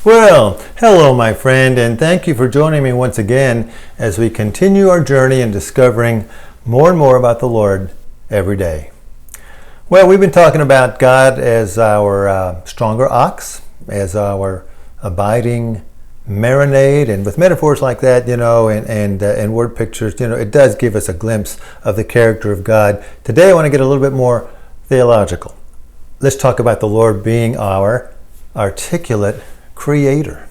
Well, hello, my friend, and thank you for joining me once again as we continue our journey in discovering more and more about the Lord every day. Well, we've been talking about God as our stronger ox, as our abiding marinade, and with metaphors like that, and word pictures, it does give us a glimpse of the character of God. Today, I want to get a little bit more theological. Let's talk about the Lord being our articulate Creator.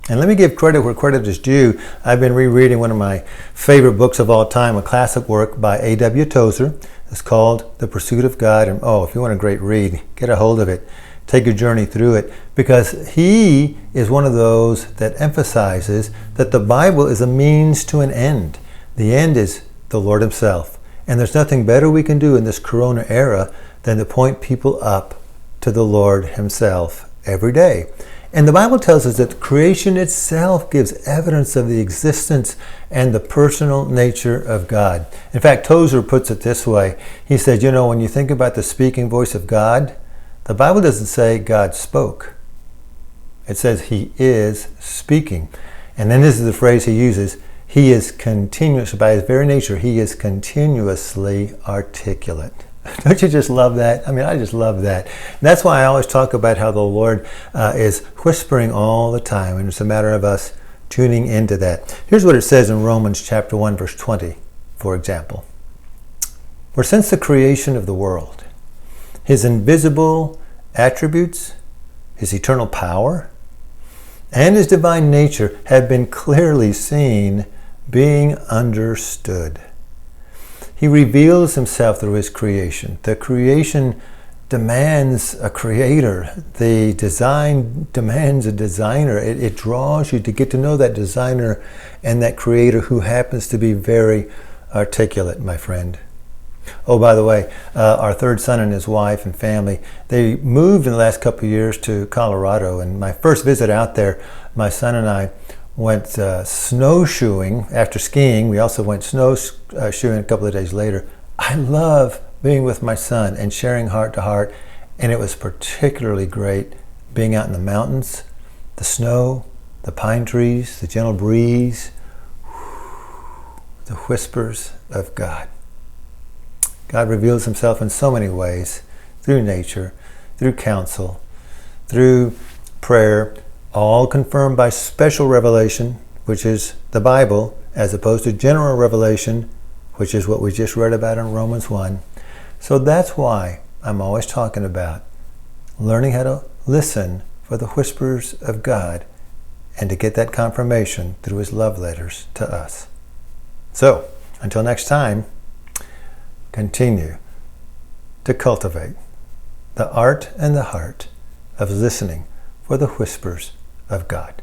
And let me give credit where credit is due. I've been rereading one of my favorite books of all time, a classic work by A.W. Tozer. It's called The Pursuit of God. And if you want a great read, get a hold of it. Take a journey through it, because he is one of those that emphasizes that the Bible is a means to an end. The end is the Lord himself. And there's nothing better we can do in this Corona era than to point people up to the Lord himself every day. And the Bible tells us that creation itself gives evidence of the existence and the personal nature of God. In fact, Tozer puts it this way. He said, when you think about the speaking voice of God, the Bible doesn't say God spoke. It says he is speaking. And then this is the phrase he uses. He is continuous, by his very nature, he is continuously articulate. Don't you just love that? I just love that. And that's why I always talk about how the Lord is whispering all the time, and it's a matter of us tuning into that. Here's what it says in Romans chapter 1, verse 20, for example. For since the creation of the world, his invisible attributes, his eternal power, and his divine nature have been clearly seen, being understood. He reveals himself through his creation. The creation demands a creator. The design demands a designer. It draws you to get to know that designer and that creator, who happens to be very articulate, my friend. Oh, by the way, our third son and his wife and family, they moved in the last couple of years to Colorado. And my first visit out there, my son and I went snowshoeing after skiing. We also went snowshoeing a couple of days later. I love being with my son and sharing heart to heart, and it was particularly great being out in the mountains, the snow, the pine trees, the gentle breeze, the whispers of God. God reveals himself in so many ways, through nature, through counsel, through prayer, all confirmed by special revelation, which is the Bible, as opposed to general revelation, which is what we just read about in Romans 1. So that's why I'm always talking about learning how to listen for the whispers of God and to get that confirmation through his love letters to us. So, until next time, continue to cultivate the art and the heart of listening for the whispers of God.